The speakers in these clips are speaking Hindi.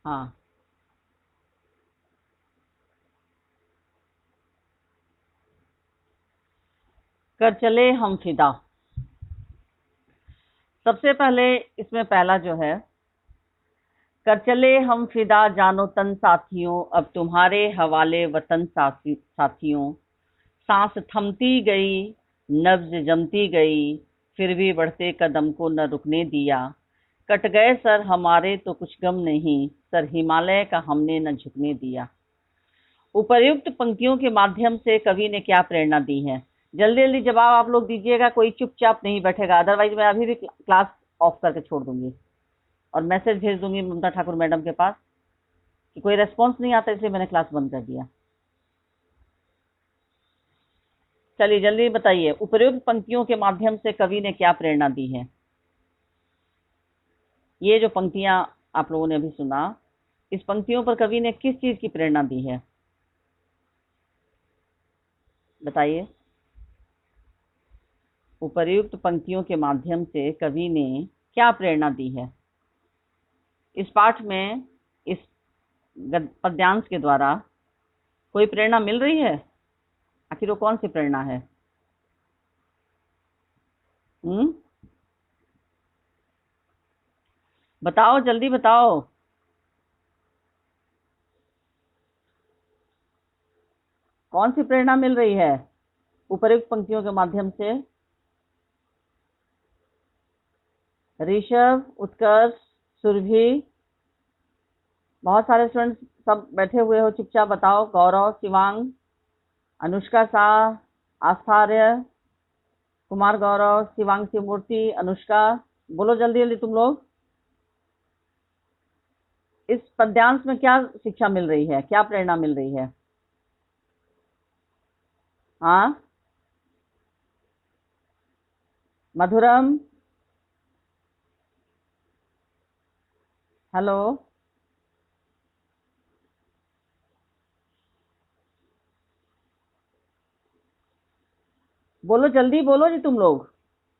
हाँ, कर चले हम फिदा। सबसे पहले इसमें पहला जो है, कर चले हम फिदा जानो तन साथियों, अब तुम्हारे हवाले वतन साथियों। सांस थमती गई, नब्ज जमती गई, फिर भी बढ़ते कदम को न रुकने दिया। कट गए सर हमारे तो कुछ गम नहीं, सर हिमालय का हमने न झुकने दिया। उपर्युक्त पंक्तियों के माध्यम से कवि ने क्या प्रेरणा दी है? जल्दी जल्दी जवाब आप लोग दीजिएगा, कोई चुपचाप नहीं बैठेगा, अदरवाइज मैं अभी भी क्लास ऑफ करके छोड़ दूंगी और मैसेज भेज दूंगी ममता ठाकुर मैडम के पास कि कोई रेस्पॉन्स नहीं आता, इसलिए मैंने क्लास बंद कर दिया। चलिए जल्दी बताइए, उपर्युक्त पंक्तियों के माध्यम से कवि ने क्या प्रेरणा दी है? ये जो पंक्तियां आप लोगों ने अभी सुना, इस पंक्तियों पर कवि ने किस चीज की प्रेरणा दी है? बताइए। उपर्युक्त पंक्तियों के माध्यम से कवि ने क्या प्रेरणा दी है? इस पाठ में, इस पद्यांश के द्वारा कोई प्रेरणा मिल रही है? आखिर वो कौन सी प्रेरणा है? हम्म, बताओ, जल्दी बताओ। कौन सी प्रेरणा मिल रही है उपर्युक्त पंक्तियों के माध्यम से? ऋषभ, उत्कर्ष, सुरभि, बहुत सारे स्टूडेंट सब बैठे हुए हो, चुपचाप बताओ। गौरव, शिवांग, अनुष्का शाह, आस्थार्य, कुमार गौरव, शिवांशी मूर्ति, अनुष्का, बोलो जल्दी जल्दी तुम लोग। इस पद्यांश में क्या शिक्षा मिल रही है, क्या प्रेरणा मिल रही है? हाँ, मधुरम, हेलो, बोलो जल्दी बोलो जी, तुम लोग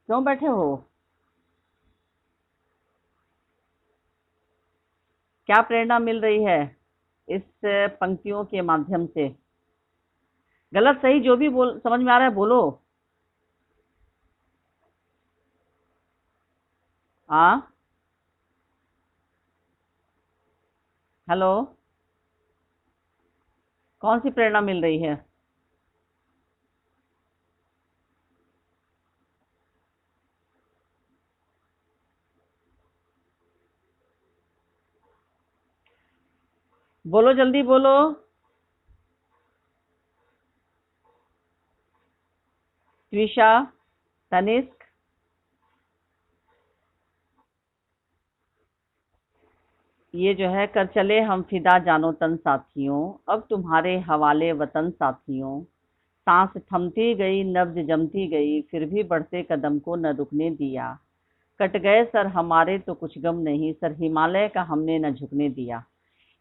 क्यों बैठे हो? क्या प्रेरणा मिल रही है इस पंक्तियों के माध्यम से? गलत सही जो भी बोल समझ में आ रहा है बोलो। हाँ, हेलो, कौन सी प्रेरणा मिल रही है? बोलो जल्दी बोलो। त्विषा, तनिष्क, ये जो है, कर चले हम फिदा जानो तन साथियों, अब तुम्हारे हवाले वतन साथियों। सांस थमती गई, नब्ज जमती गई, फिर भी बढ़ते कदम को न रुकने दिया। कट गए सर हमारे तो कुछ गम नहीं, सर हिमालय का हमने न झुकने दिया।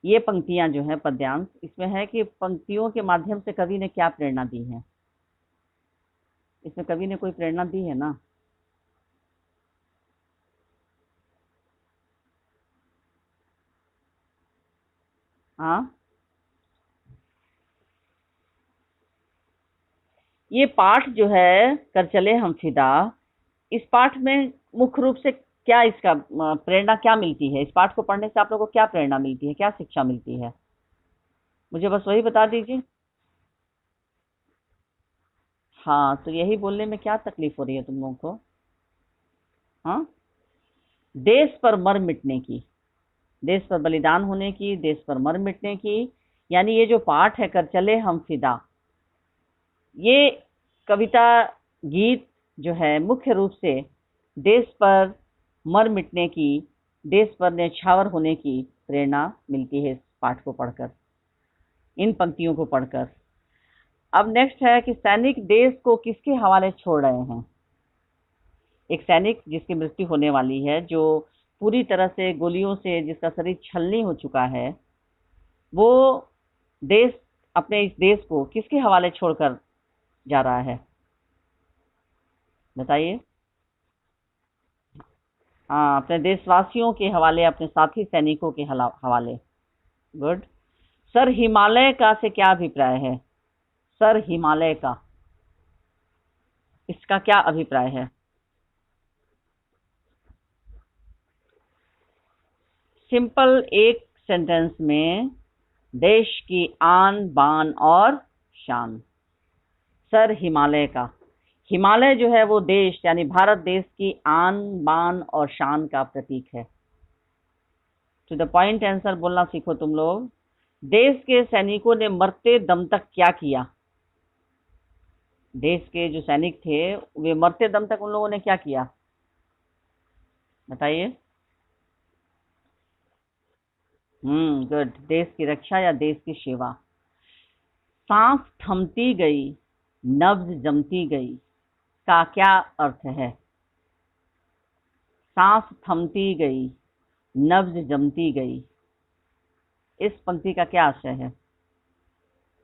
ये पंक्तियां जो है पद्यांश, इसमें है कि पंक्तियों के माध्यम से कवि ने क्या प्रेरणा दी है? इसमें कवि ने कोई प्रेरणा दी है ना? हाँ, ये पाठ जो है, कर चले हम फिदा, इस पाठ में मुख्य रूप से क्या इसका प्रेरणा क्या मिलती है? इस पाठ को पढ़ने से आप लोगों को क्या प्रेरणा मिलती है, क्या शिक्षा मिलती है? मुझे बस वही बता दीजिए। हाँ, तो यही बोलने में क्या तकलीफ हो रही है तुम लोगों को? हाँ, देश पर मर मिटने की, देश पर बलिदान होने की, देश पर मर मिटने की, यानी ये जो पाठ है, कर चले हम फिदा, ये कविता, गीत जो है, मुख्य रूप से देश पर मर मिटने की, देश पर न्यौछावर होने की प्रेरणा मिलती है इस पाठ को पढ़कर, इन पंक्तियों को पढ़कर। अब नेक्स्ट है कि सैनिक देश को किसके हवाले छोड़ रहे हैं? एक सैनिक जिसकी मृत्यु होने वाली है, जो पूरी तरह से गोलियों से जिसका शरीर छलनी हो चुका है, वो देश, अपने इस देश को किसके हवाले छोड़कर जा रहा है? बताइए। हाँ, अपने देशवासियों के हवाले, अपने साथी सैनिकों के हवाले। गुड। सर हिमालय का से क्या अभिप्राय है? सर हिमालय का, इसका क्या अभिप्राय है? सिंपल एक सेंटेंस में देश की आन बान और शान। सर हिमालय का, हिमालय जो है वो देश यानी भारत देश की आन बान और शान का प्रतीक है। टू द पॉइंट आंसर बोलना सीखो तुम लोग। देश के सैनिकों ने मरते दम तक क्या किया? देश के जो सैनिक थे वे मरते दम तक उन लोगों ने क्या किया, बताइए। गुड। देश की रक्षा या देश की सेवा। सांस थमती गई, नब्ज जमती गई का क्या अर्थ है? सांस थमती गई, नब्ज जमती गई, इस पंक्ति का क्या आशय है?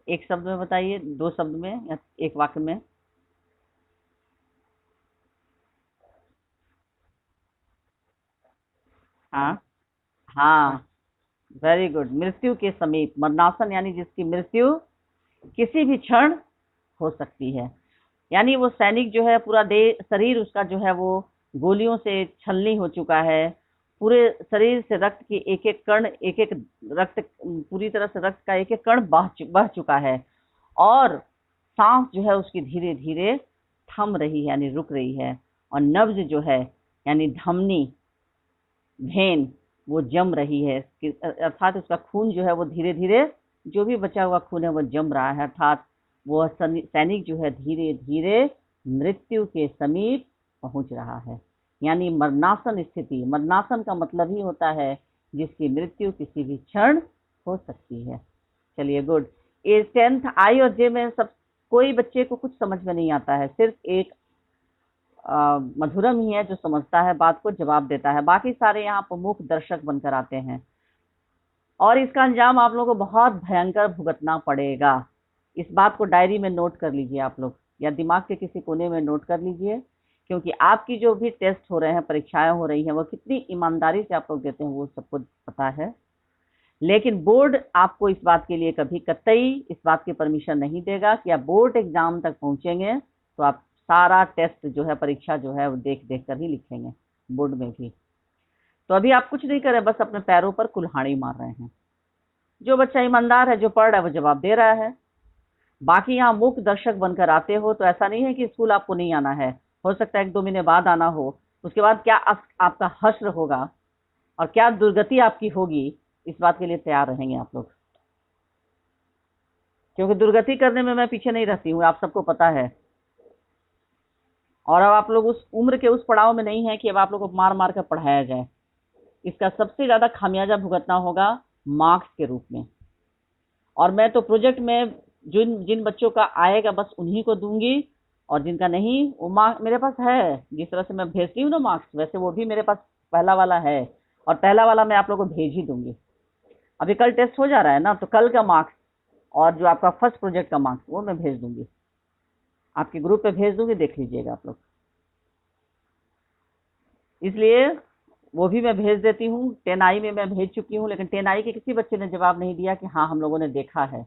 एक शब्द में बताइए, दो शब्द में या एक वाक्य में? हाँ हाँ, वेरी गुड। मृत्यु के समीप, मरणासन यानी जिसकी मृत्यु किसी भी क्षण हो सकती है। यानी वो सैनिक जो है पूरा दे शरीर उसका जो है वो गोलियों से छलनी हो चुका है, पूरे शरीर से रक्त की एक एक कण, एक एक रक्त, पूरी तरह से रक्त का एक एक कण बह चुका है, और सांस जो है उसकी धीरे धीरे थम रही है यानी रुक रही है, और नब्ज जो है यानी धमनी, भेन, वो जम रही है, अर्थात उसका खून जो है वो धीरे धीरे, जो भी बचा हुआ खून है वो जम रहा है, अर्थात वो सैनिक जो है धीरे धीरे मृत्यु के समीप पहुंच रहा है। यानी मरणासन स्थिति, मरणासन का मतलब ही होता है जिसकी मृत्यु किसी भी क्षण हो सकती है। चलिए गुड। ये 10th आई और जे में सब कोई बच्चे को कुछ समझ में नहीं आता है, सिर्फ एक मधुरम ही है जो समझता है बात को, जवाब देता है, बाकी सारे यहाँ प्रमुख दर्शक बनकर आते हैं, और इसका अंजाम आप लोगों को बहुत भयंकर भुगतना पड़ेगा। इस बात को डायरी में नोट कर लीजिए आप लोग, या दिमाग के किसी कोने में नोट कर लीजिए, क्योंकि आपकी जो भी टेस्ट हो रहे हैं, परीक्षाएं हो रही हैं, वो कितनी ईमानदारी से आप लोग देते हैं वो सबको पता है। लेकिन बोर्ड आपको इस बात के लिए कभी कतई इस बात की परमिशन नहीं देगा कि आप बोर्ड एग्जाम तक पहुंचेंगे तो आप सारा टेस्ट जो है, परीक्षा जो है वो देख देख कर ही लिखेंगे बोर्ड में भी। तो अभी आप कुछ नहीं कर रहे, बस अपने पैरों पर कुल्हाड़ी मार रहे हैं। जो बच्चा ईमानदार है, जो पढ़ रहा है, वो जवाब दे रहा है। बाकी यहाँ मुख्य दर्शक बनकर आते हो तो ऐसा नहीं है कि स्कूल आपको नहीं आना है, हो सकता है 1-2 महीने बाद आना हो, उसके बाद क्या आपका हश्र होगा और क्या दुर्गति आपकी होगी, इस बात के लिए तैयार रहेंगे आप लोग, क्योंकि दुर्गति करने में मैं पीछे नहीं रहती हूँ, आप सबको पता है। और अब आप लोग उस उम्र के उस पड़ाव में नहीं है कि अब आप लोग को मार मार कर पढ़ाया जाए। इसका सबसे ज्यादा खामियाजा भुगतना होगा मार्क्स के रूप में, और मैं तो प्रोजेक्ट में जिन जिन बच्चों का आएगा बस उन्हीं को दूंगी, और जिनका नहीं वो मार्क्स मेरे पास है, जिस तरह से मैं भेजती हूँ ना मार्क्स, वैसे वो भी मेरे पास पहला वाला है, और पहला वाला मैं आप लोगों को भेज ही दूंगी। अभी कल टेस्ट हो जा रहा है ना, तो कल का मार्क्स और जो आपका फर्स्ट प्रोजेक्ट का मार्क्स वो मैं भेज दूंगी, आपके ग्रुप पे भेज दूंगी, देख लीजिएगा आप लोग। इसलिए वो भी मैं भेज देती हूँ। 10I में मैं भेज चुकी हूँ, लेकिन 10I के किसी बच्चे ने जवाब नहीं दिया कि हाँ हम लोगों ने देखा है।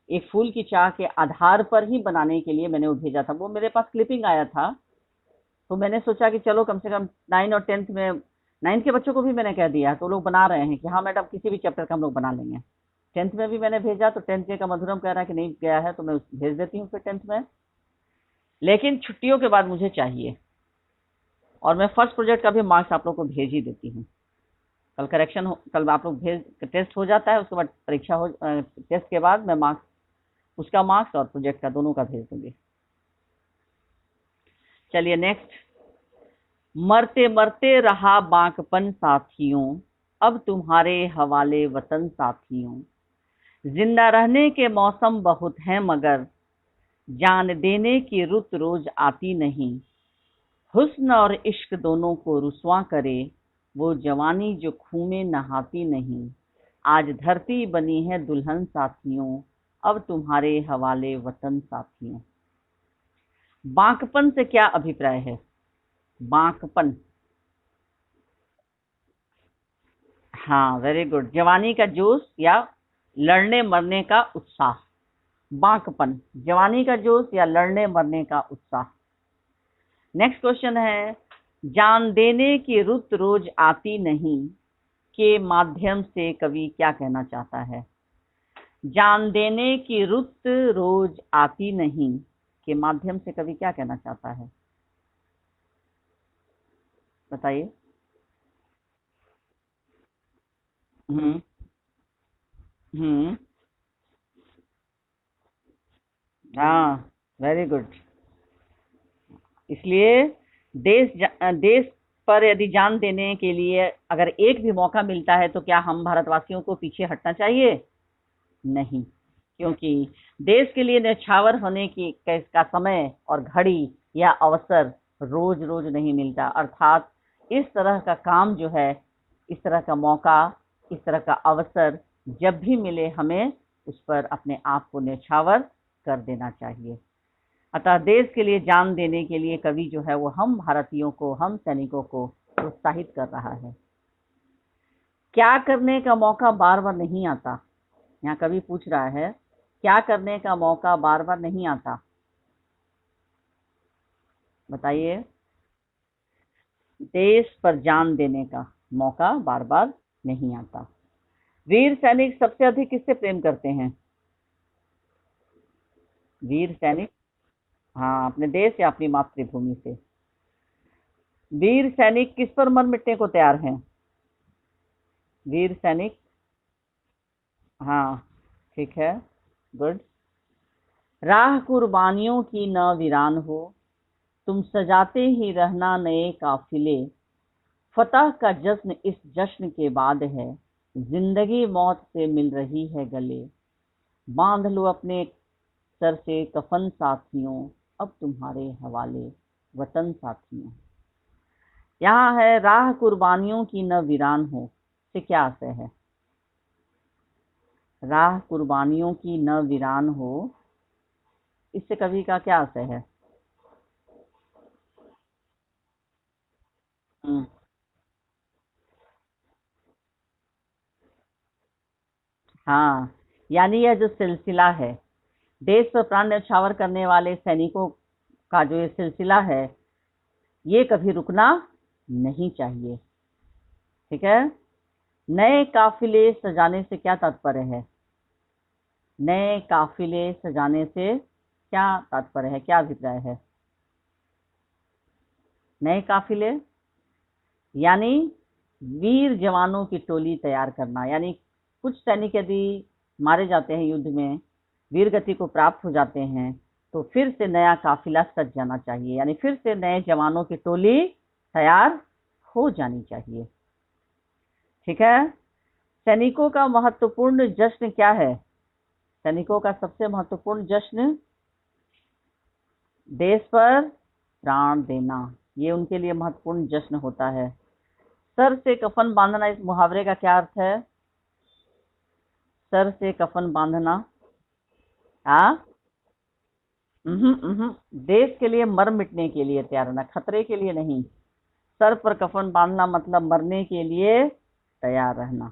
एक फूल की चाह के आधार पर ही बनाने के लिए मैंने वो भेजा था, वो मेरे पास क्लिपिंग आया था, तो मैंने सोचा कि चलो कम से कम 9 और 10th में, 9th के बच्चों को भी मैंने कह दिया, तो लोग बना रहे हैं कि हाँ मैडम किसी भी चैप्टर का हम लोग बना लेंगे। 10th में भी मैंने भेजा, तो 10th के का मधुरम कह रहा है कि नहीं गया है, तो मैं भेज देती हूँ फिर 10th में, लेकिन छुट्टियों के बाद मुझे चाहिए, और मैं फर्स्ट प्रोजेक्ट का भी मार्क्स आप लोग को भेज ही देती हूँ। कल करेक्शन हो, कल आप लोग भेज, टेस्ट हो जाता है, उसके बाद परीक्षा हो, टेस्ट के बाद मैं मार्क्स, उसका मार्क्स और प्रोजेक्ट का दोनों का भेज दूंगी। चलिए नेक्स्ट। मरते मरते रहा बांकपन साथियों, अब तुम्हारे हवाले वतन साथियों, जिंदा रहने के मौसम बहुत हैं मगर जान देने की रुत रोज आती नहीं, हुस्न और इश्क दोनों को रुसवा करे वो जवानी जो खून में नहाती नहीं, आज धरती बनी है दुल्हन साथियों, अब तुम्हारे हवाले वतन साथियों। बांकपन से क्या अभिप्राय है? बांकपन, हाँ वेरी गुड, जवानी का जोश या लड़ने मरने का उत्साह, बांकपन, जवानी का जोश या लड़ने मरने का उत्साह। नेक्स्ट क्वेश्चन है, जान देने की रुत रोज आती नहीं के माध्यम से कवि क्या कहना चाहता है? जान देने की रुत रोज आती नहीं के माध्यम से कवि क्या कहना चाहता है? बताइए। हम्म। हम्म। हाँ, वेरी गुड। इसलिए देश पर यदि जान देने के लिए अगर एक भी मौका मिलता है तो क्या हम भारतवासियों को पीछे हटना चाहिए? नहीं, क्योंकि देश के लिए न्यौछावर होने की का समय और घड़ी या अवसर रोज रोज नहीं मिलता। अर्थात इस तरह का काम जो है, इस तरह का मौका, इस तरह का अवसर जब भी मिले हमें उस पर अपने आप को न्यौछावर कर देना चाहिए। अतः देश के लिए जान देने के लिए कवि जो है वो हम भारतीयों को, हम सैनिकों को प्रोत्साहित कर रहा है। क्या करने का मौका बार बार नहीं आता? यहाँ कवि पूछ रहा है, क्या करने का मौका बार बार नहीं आता? बताइए। देश पर जान देने का मौका बार बार नहीं आता। वीर सैनिक सबसे अधिक किससे प्रेम करते हैं? वीर सैनिक, हाँ, अपने देश या अपनी मातृभूमि से। वीर सैनिक किस पर मर मिटने को तैयार हैं? वीर सैनिक, हाँ, ठीक है, गुड। राह कुर्बानियों की न वीरान हो, तुम सजाते ही रहना नए काफिले, फतह का जश्न इस जश्न के बाद है, जिंदगी मौत से मिल रही है गले, बांध लो अपने सर से कफन साथियों, अब तुम्हारे हवाले वतन साथियों। यहाँ है, राह कुर्बानियों की न वीरान हो, से क्या आशय है? राह कुर्बानियों की न वीरान हो, इससे कवि का क्या आशय है? हम्म, हाँ, यानी यह जो सिलसिला है, देश पर प्राण न्यौछावर करने वाले सैनिकों का जो ये सिलसिला है, ये कभी रुकना नहीं चाहिए। ठीक है। नए काफिले सजाने से क्या तात्पर्य है? नए काफिले सजाने से क्या तात्पर्य है, क्या अभिप्राय है? नए काफिले यानी वीर जवानों की टोली तैयार करना, यानी कुछ सैनिक यदि मारे जाते हैं युद्ध में, वीर गति को प्राप्त हो जाते हैं, तो फिर से नया काफिला सज जाना चाहिए, यानी फिर से नए जवानों की टोली तैयार हो जानी चाहिए। ठीक है। सैनिकों का महत्वपूर्ण जश्न क्या है? सैनिकों का सबसे महत्वपूर्ण जश्न देश पर प्राण देना, ये उनके लिए महत्वपूर्ण जश्न होता है। सर से कफन बांधना, इस मुहावरे का क्या अर्थ है? सर से कफन बांधना, हाँ, देश के लिए मर मिटने के लिए तैयार रहना, खतरे के लिए नहीं। सर पर कफन बांधना मतलब मरने के लिए तैयार रहना।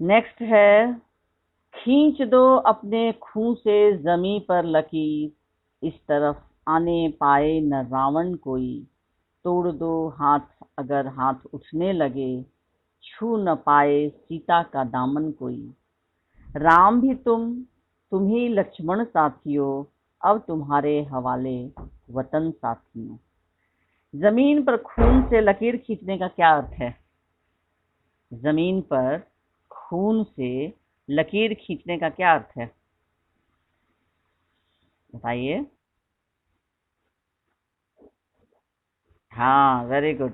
नेक्स्ट है, खींच दो अपने खून से जमी पर लकीर, इस तरफ आने पाए न रावण कोई, तोड़ दो हाथ अगर हाथ उठने लगे, छू न पाए सीता का दामन कोई, राम भी तुम ही लक्ष्मण साथियों, अब तुम्हारे हवाले वतन साथियों। जमीन पर खून से लकीर खींचने का क्या अर्थ है? जमीन पर खून से लकीर खींचने का क्या अर्थ है? बताइए। हाँ, वेरी गुड।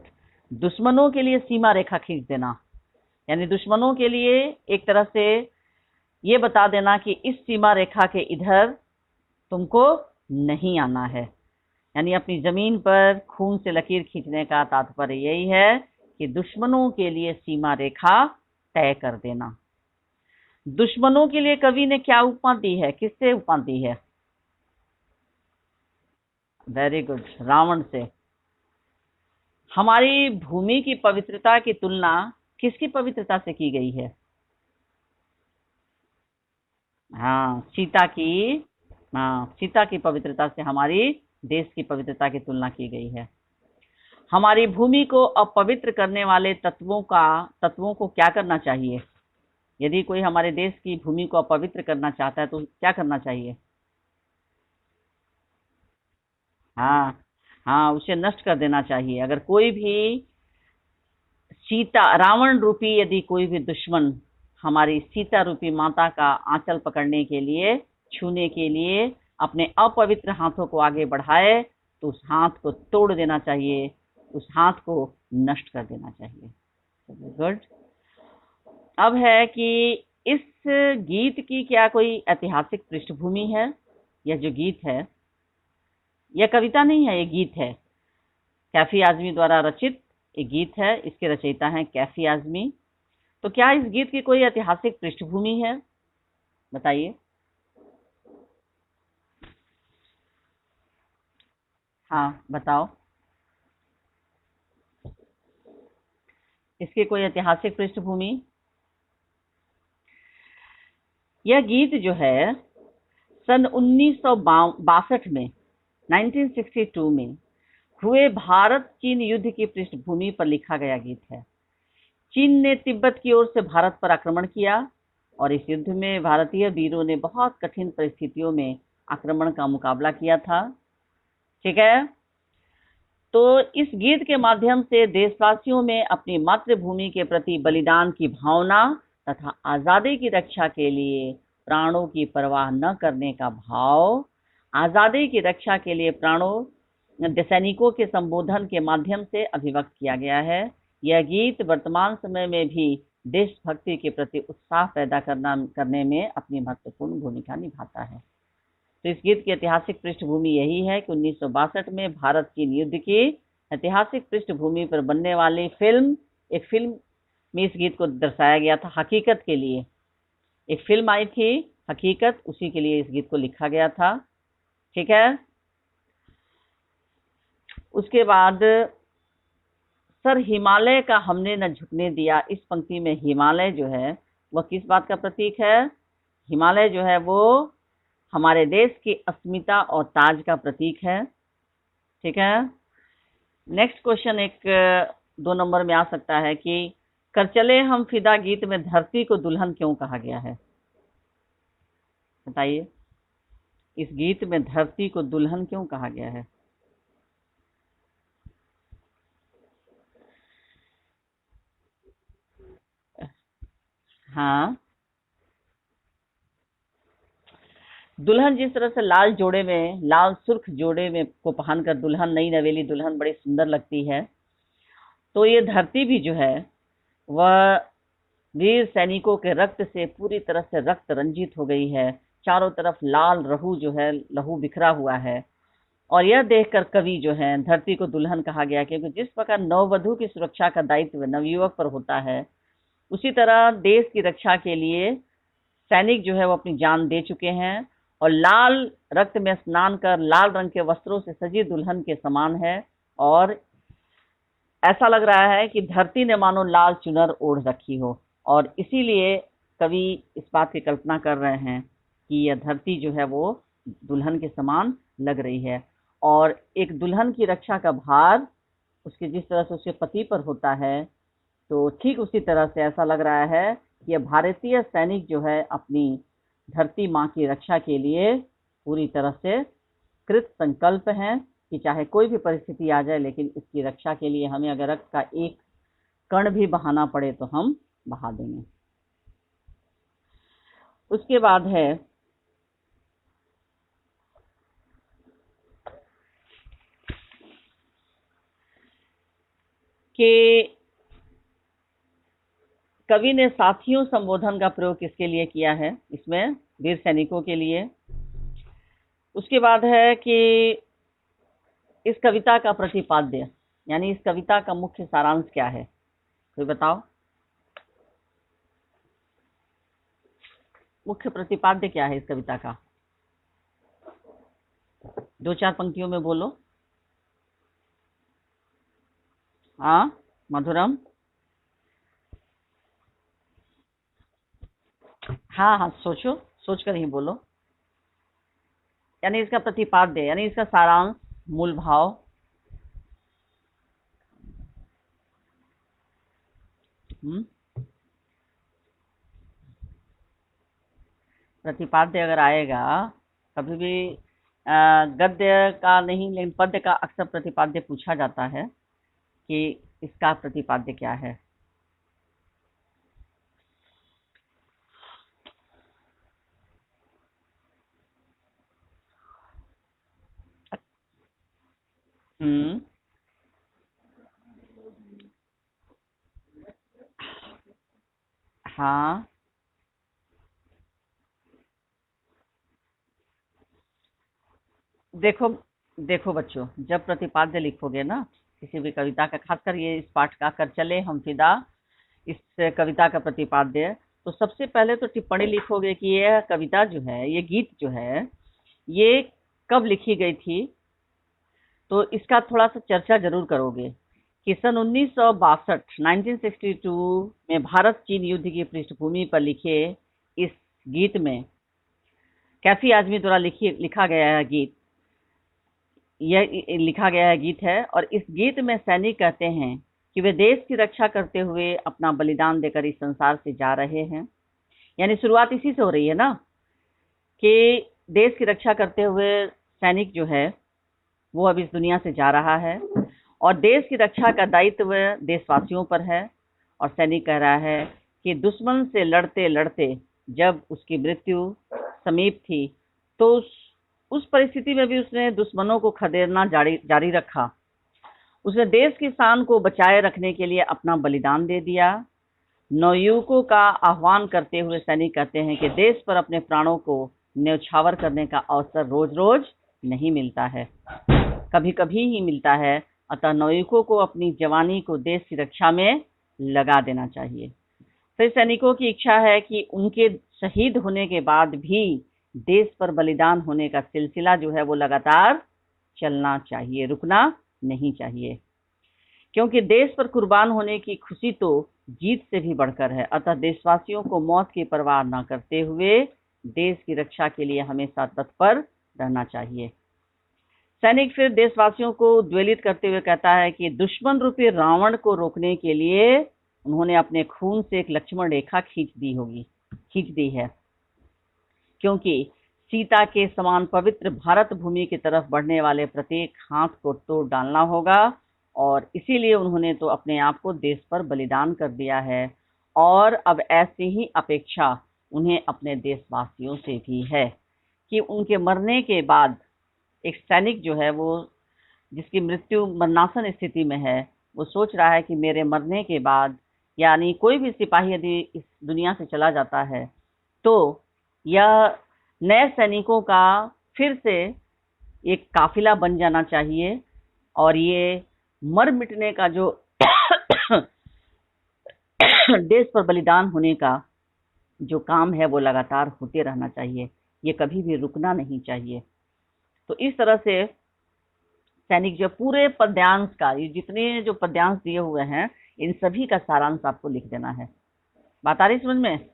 दुश्मनों के लिए सीमा रेखा खींच देना, यानी दुश्मनों के लिए एक तरह से ये बता देना कि इस सीमा रेखा के इधर तुमको नहीं आना है। यानी अपनी जमीन पर खून से लकीर खींचने का तात्पर्य यही है कि दुश्मनों के लिए सीमा रेखा तय कर देना। दुश्मनों के लिए कवि ने क्या उपमा दी है, किससे उपमा दी है? वेरी गुड, रावण से। हमारी भूमि की पवित्रता की तुलना किसकी पवित्रता से की गई है? हाँ, सीता की, हाँ, सीता की पवित्रता से हमारी देश की पवित्रता की तुलना की गई है। हमारी भूमि को अपवित्र करने वाले तत्वों को क्या करना चाहिए? यदि कोई हमारे देश की भूमि को अपवित्र करना चाहता है तो क्या करना चाहिए? हाँ, हाँ, उसे नष्ट कर देना चाहिए। अगर कोई भी सीता, रावण रूपी यदि कोई भी दुश्मन हमारी सीता रूपी माता का आंचल पकड़ने के लिए, छूने के लिए अपने अपवित्र हाथों को आगे बढ़ाए तो उस हाथ को तोड़ देना चाहिए, उस हाथ को नष्ट कर देना चाहिए। गुड। अब है कि इस गीत की क्या कोई ऐतिहासिक पृष्ठभूमि है? यह जो गीत है, यह कविता नहीं है, ये गीत है। कैफी आजमी द्वारा रचित एक गीत है, इसके रचयिता हैं कैफी आजमी। तो क्या इस गीत की कोई ऐतिहासिक पृष्ठभूमि है? बताइए। हाँ, बताओ। इसकी कोई ऐतिहासिक पृष्ठभूमि? यह गीत जो है सन 1962 में, 1962 में हुए भारत चीन युद्ध की पृष्ठभूमि पर लिखा गया गीत है। चीन ने तिब्बत की ओर से भारत पर आक्रमण किया और इस युद्ध में भारतीय वीरों ने बहुत कठिन परिस्थितियों में आक्रमण का मुकाबला किया था। ठीक है। तो इस गीत के माध्यम से देशवासियों में अपनी मातृभूमि के प्रति बलिदान की भावना तथा आजादी की रक्षा के लिए प्राणों की परवाह न करने का भाव, आजादी की रक्षा के लिए प्राणों सैनिकों के संबोधन के माध्यम से अभिव्यक्त किया गया है। यह गीत वर्तमान समय में भी देशभक्ति के प्रति उत्साह पैदा करने में अपनी महत्वपूर्ण भूमिका निभाता है। तो इस गीत की ऐतिहासिक पृष्ठभूमि यही है कि 1962 में भारत चीन युद्ध की ऐतिहासिक पृष्ठभूमि पर बनने वाली एक फिल्म में इस गीत को दर्शाया गया था। हकीकत के लिए एक फिल्म आई थी, हकीकत, उसी के लिए इस गीत को लिखा गया था। ठीक है। उसके बाद सर हिमालय का हमने न झुकने दिया, इस पंक्ति में हिमालय जो है वह किस बात का प्रतीक है? हिमालय जो है वो हमारे देश की अस्मिता और ताज का प्रतीक है। ठीक है। नेक्स्ट क्वेश्चन एक 2 नंबर में आ सकता है कि कर चले हम फिदा गीत में धरती को दुल्हन क्यों कहा गया है? बताइए, इस गीत में धरती को दुल्हन क्यों कहा गया है? हाँ, दुल्हन जिस तरह से लाल सुर्ख जोड़े में को पहनकर दुल्हन, नई नवेली दुल्हन बड़ी सुंदर लगती है, तो ये धरती भी जो है वह वीर सैनिकों के रक्त से पूरी तरह से रक्त रंजित हो गई है। चारों तरफ लाल लहू बिखरा हुआ है। और यह देखकर कवि जो है धरती को दुल्हन कहा गया, क्योंकि जिस प्रकार नववधु की सुरक्षा का दायित्व नवयुवक पर होता है, उसी तरह देश की रक्षा के लिए सैनिक जो है वो अपनी जान दे चुके हैं और लाल रक्त में स्नान कर लाल रंग के वस्त्रों से सजी दुल्हन के समान है। और ऐसा लग रहा है कि धरती ने मानो लाल चुनर ओढ़ रखी हो, और इसीलिए कवि इस बात की कल्पना कर रहे हैं कि यह धरती जो है वो दुल्हन के समान लग रही है। और एक दुल्हन की रक्षा का भार उसके जिस तरह से उसके पति पर होता है, तो ठीक उसी तरह से ऐसा लग रहा है कि भारतीय सैनिक जो है अपनी धरती माँ की रक्षा के लिए पूरी तरह से कृत संकल्प हैं कि चाहे कोई भी परिस्थिति आ जाए, लेकिन इसकी रक्षा के लिए हमें अगर रक्त का एक कण भी बहाना पड़े तो हम बहा देंगे। उसके बाद है कि कवि ने साथियों संबोधन का प्रयोग किसके लिए किया है? इसमें वीर सैनिकों के लिए। उसके बाद है कि इस कविता का प्रतिपाद्य, यानी इस कविता का मुख्य सारांश क्या है? कोई बताओ, मुख्य प्रतिपाद्य क्या है इस कविता का? 2-4 पंक्तियों में बोलो। हाँ, मधुरम। हाँ हाँ, सोचो सोच कर ही बोलो। यानी इसका प्रतिपाद्य, यानी इसका सारांश, मूल भाव। प्रतिपाद्य अगर आएगा कभी भी, गद्य का नहीं लेकिन पद्य का अक्सर प्रतिपाद्य पूछा जाता है कि इसका प्रतिपाद्य क्या है। हम्म। हाँ, देखो देखो बच्चों, जब प्रतिपाद्य लिखोगे ना किसी भी कविता का, खासकर ये इस पाठ का कर चले हम फिदा, इस कविता का प्रतिपाद्य, तो सबसे पहले तो टिप्पणी लिखोगे कि यह कविता जो है, ये गीत जो है, ये कब लिखी गई थी। तो इसका थोड़ा सा चर्चा जरूर करोगे कि सन 1962 1962 में भारत चीन युद्ध की पृष्ठभूमि पर लिखे इस गीत में, कैफी आजमी द्वारा लिखा गया है गीत, यह लिखा गया है गीत है। और इस गीत में सैनिक कहते हैं कि वे देश की रक्षा करते हुए अपना बलिदान देकर इस संसार से जा रहे हैं। यानी शुरुआत इसी से हो रही है ना, कि देश की रक्षा करते हुए सैनिक जो है वो अब इस दुनिया से जा रहा है, और देश की रक्षा का दायित्व देशवासियों पर है। और सैनिक कह रहा है कि दुश्मन से लड़ते लड़ते जब उसकी मृत्यु समीप थी, तो उस परिस्थिति में भी उसने दुश्मनों को खदेड़ना जारी रखा। उसने देश की शान को बचाए रखने के लिए अपना बलिदान दे दिया। नवयुवकों का आह्वान करते हुए सैनिक कहते हैं कि देश पर अपने प्राणों को न्यौछावर करने का अवसर रोज रोज नहीं मिलता है, कभी कभी ही मिलता है। अतः नवयुवकों को अपनी जवानी को देश की रक्षा में लगा देना चाहिए। फिर सैनिकों की इच्छा है कि उनके शहीद होने के बाद भी देश पर बलिदान होने का सिलसिला जो है वो लगातार चलना चाहिए, रुकना नहीं चाहिए, क्योंकि देश पर कुर्बान होने की खुशी तो जीत से भी बढ़कर है। अतः देशवासियों को मौत की परवाह न करते हुए देश की रक्षा के लिए हमेशा तत्पर रहना चाहिए। सैनिक फिर देशवासियों को उद्वेलित करते हुए कहता है कि दुश्मन रूपी रावण को रोकने के लिए उन्होंने अपने खून से एक लक्ष्मण रेखा खींच दी है, क्योंकि सीता के समान पवित्र भारत भूमि की तरफ बढ़ने वाले प्रत्येक हाथ को तोड़ डालना होगा। और इसीलिए उन्होंने तो अपने आप को देश पर बलिदान कर दिया है, और अब ऐसी ही अपेक्षा उन्हें अपने देशवासियों से भी है कि उनके मरने के बाद एक सैनिक जो है वो, जिसकी मृत्यु मरणासन स्थिति में है, वो सोच रहा है कि मेरे मरने के बाद, यानी कोई भी सिपाही यदि इस दुनिया से चला जाता है, तो यह नए सैनिकों का फिर से एक काफिला बन जाना चाहिए, और ये मर मिटने का जो देश पर बलिदान होने का जो काम है वो लगातार होते रहना चाहिए, ये कभी भी रुकना नहीं चाहिए। तो इस तरह से सैनिक जो पूरे पद्यांश का, ये जितने जो पद्यांश दिए हुए हैं, इन सभी का सारांश आपको लिख देना है। बात आ रही समझ में?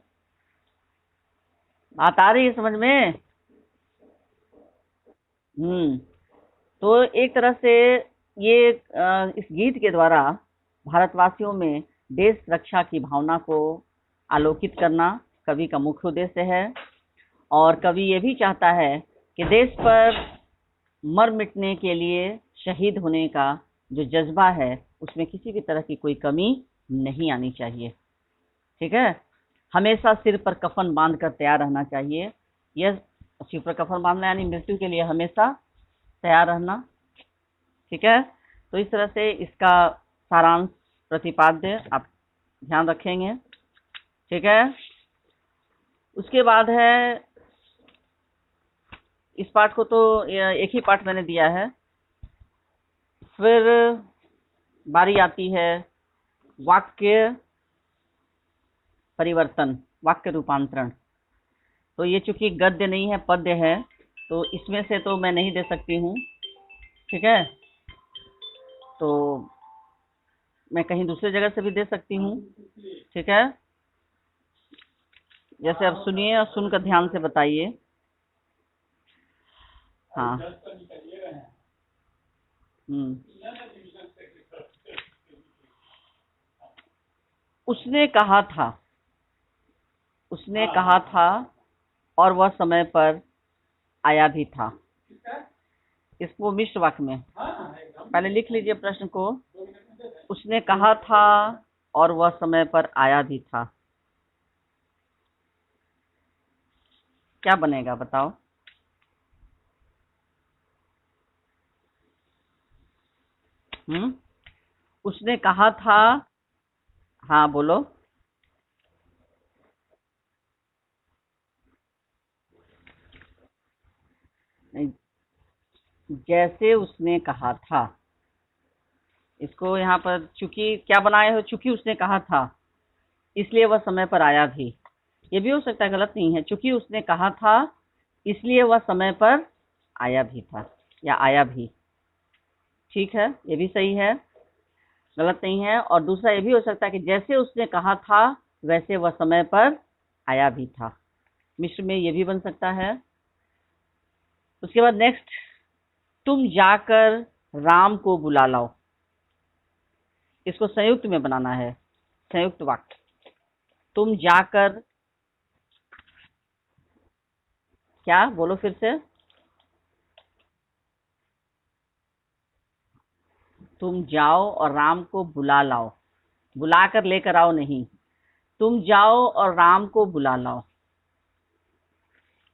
बात आ रही है समझ में? तो एक तरह से ये इस गीत के द्वारा भारतवासियों में देश रक्षा की भावना को आलोकित करना कवि का मुख्य उद्देश्य है। और कवि ये भी चाहता है कि देश पर मर मिटने के लिए शहीद होने का जो जज्बा है, उसमें किसी भी तरह की कोई कमी नहीं आनी चाहिए। ठीक है, हमेशा सिर पर कफन बांध कर तैयार रहना चाहिए। यह सिर पर कफन बांधना यानी मृत्यु के लिए हमेशा तैयार रहना। ठीक है, तो इस तरह से इसका सारांश प्रतिपाद्य आप ध्यान रखेंगे। ठीक है, उसके बाद है, इस पाठ को तो एक ही पाठ मैंने दिया है। फिर बारी आती है वाक्य परिवर्तन, वाक्य रूपांतरण। तो ये चूंकि गद्य नहीं है, पद्य है, तो इसमें से तो मैं नहीं दे सकती हूँ। ठीक है, तो मैं कहीं दूसरी जगह से भी दे सकती हूँ। ठीक है, जैसे अब सुनिए और सुनकर ध्यान से बताइए। हाँ। हम्म। उसने कहा था, उसने कहा था और वह समय पर आया भी था। इसको मिश्र वाक्य में पहले लिख लीजिए प्रश्न को। उसने कहा था और वह समय पर आया भी था, क्या बनेगा बताओ? उसने कहा था। हाँ बोलो। नहीं, जैसे उसने कहा था, इसको यहाँ पर चूंकि क्या बनाए हो, चूंकि उसने कहा था इसलिए वह समय पर आया भी, ये भी हो सकता है, गलत नहीं है। चूंकि उसने कहा था इसलिए वह समय पर आया भी था या आया भी, ठीक है, ये भी सही है, गलत नहीं है। और दूसरा ये भी हो सकता है कि जैसे उसने कहा था वैसे वह समय पर आया भी था, मिश्र में ये भी बन सकता है। उसके बाद नेक्स्ट, तुम जाकर राम को बुला लाओ, इसको संयुक्त में बनाना है, संयुक्त वाक्य। तुम जाकर, क्या बोलो फिर से? तुम जाओ और राम को बुला लाओ, बुला कर लेकर आओ नहीं, तुम जाओ और राम को बुला लाओ।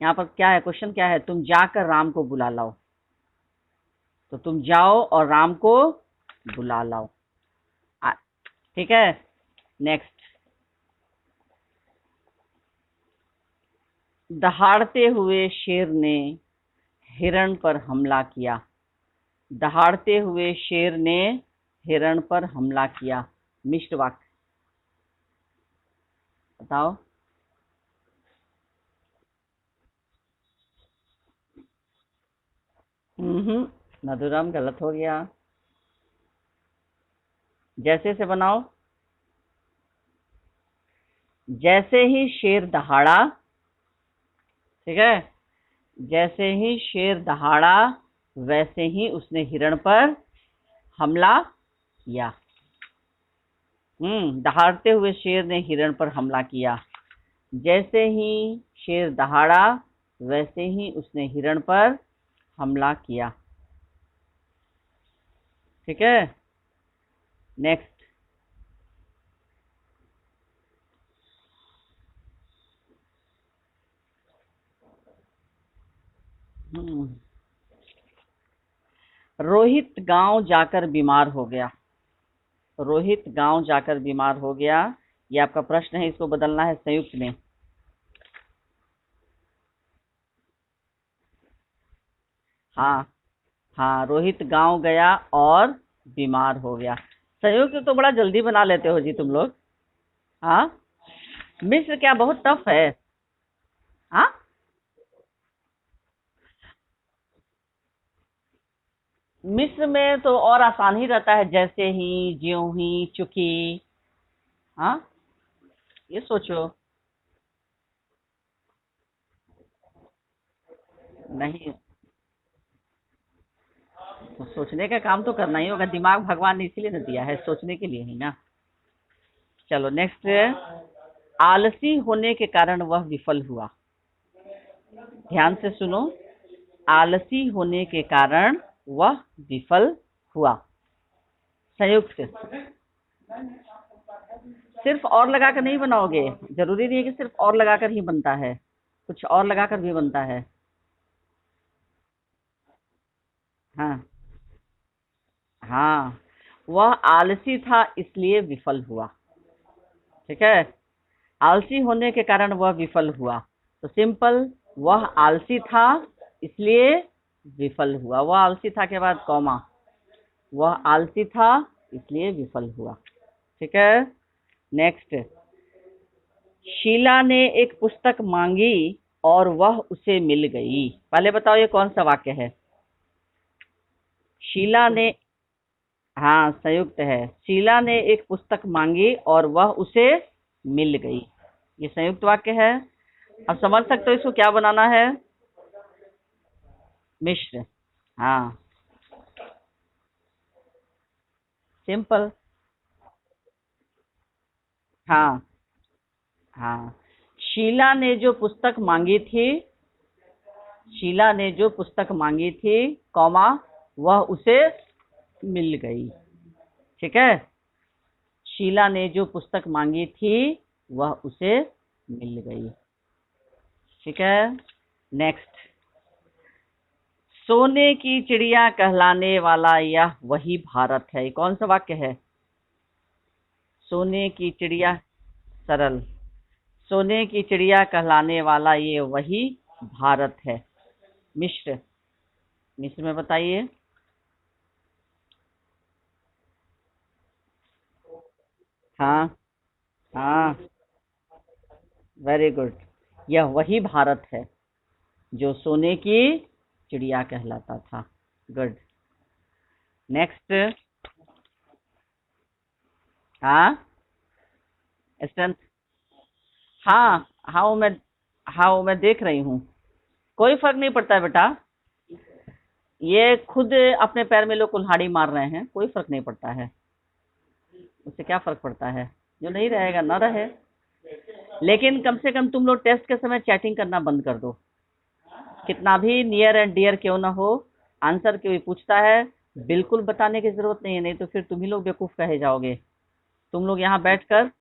यहाँ पर क्या है, क्वेश्चन क्या है? तुम जाकर राम को बुला लाओ, तो तुम जाओ और राम को बुला लाओ। ठीक है, नेक्स्ट, दहाड़ते हुए शेर ने हिरण पर हमला किया, दहाड़ते हुए शेर ने हिरण पर हमला किया, मिश्र वाक्य बताओ। मधुरम गलत हो गया, जैसे से बनाओ। जैसे ही शेर दहाड़ा, ठीक है, जैसे ही शेर दहाड़ा वैसे ही उसने हिरण पर हमला किया। दहाड़ते हुए शेर ने हिरण पर हमला किया, जैसे ही शेर दहाड़ा वैसे ही उसने हिरण पर हमला किया, ठीक है, नेक्स्ट। रोहित गांव जाकर बीमार हो गया, रोहित गांव जाकर बीमार हो गया, ये आपका प्रश्न है, इसको बदलना है संयुक्त में। हाँ, हाँ, रोहित गांव गया और बीमार हो गया। संयुक्त तो बड़ा जल्दी बना लेते हो जी तुम लोग। हाँ, मिस्र क्या बहुत टफ है? हाँ, मिस्र में तो और आसान ही रहता है, जैसे ही, ज्यों ही, चूंकि। हाँ, ये सोचो। नहीं, तो सोचने का काम तो करना ही होगा, दिमाग भगवान ने इसीलिए ना दिया है, सोचने के लिए ही ना। चलो नेक्स्ट, आलसी होने के कारण वह विफल हुआ, ध्यान से सुनो। आलसी होने के कारण वह विफल हुआ, संयुक्त। सिर्फ और लगाकर नहीं बनाओगे, जरूरी नहीं है कि सिर्फ और लगाकर ही बनता है, कुछ और लगाकर भी बनता है। हाँ, हाँ, वह आलसी था इसलिए विफल हुआ, ठीक है, आलसी होने के कारण वह विफल हुआ, तो सिंपल, वह आलसी था इसलिए विफल हुआ, वह आलसी था के बाद कॉमा, वह आलसी था इसलिए विफल हुआ, ठीक है, नेक्स्ट। शीला ने एक पुस्तक मांगी और वह उसे मिल गई, पहले बताओ ये कौन सा वाक्य है? शीला ने, हाँ संयुक्त है, शीला ने एक पुस्तक मांगी और वह उसे मिल गई, ये संयुक्त वाक्य है। अब समझ सकते हो इसको क्या बनाना है? मिश्र। हाँ, सिंपल। हाँ हाँ। शीला ने जो पुस्तक मांगी थी, शीला ने जो पुस्तक मांगी थी, कौमा, वह उसे मिल गई। ठीक है। शीला ने जो पुस्तक मांगी थी वह उसे मिल गई। ठीक है। नेक्स्ट। सोने की चिड़िया कहलाने वाला यह वही भारत है। ये कौन सा वाक्य है? सोने की चिड़िया, सरल, सोने की चिड़िया कहलाने वाला ये वही भारत है। मिश्र, मिश्र में बताइए। हाँ हाँ, वेरी गुड। यह वही भारत है जो सोने की चिड़िया कहलाता था। गुड। नेक्स्ट। हाँ, स्ट्रेंथ। हाँ हाँ, वो मैं, हाँ वो मैं देख रही हूँ। कोई फर्क नहीं पड़ता है बेटा, ये खुद अपने पैर में लोग कुल्हाड़ी मार रहे हैं, कोई फर्क नहीं पड़ता है। उससे क्या फर्क पड़ता है? जो नहीं रहेगा ना रहे। लेकिन कम से कम तुम लोग टेस्ट के समय चैटिंग करना बंद कर दो। कितना भी नियर एंड डियर क्यों ना हो, आंसर कोई पूछता है, बिल्कुल बताने की जरूरत नहीं है, नहीं तो फिर तुम ही लोग बेवकूफ कहे जाओगे। तुम लोग यहाँ बैठकर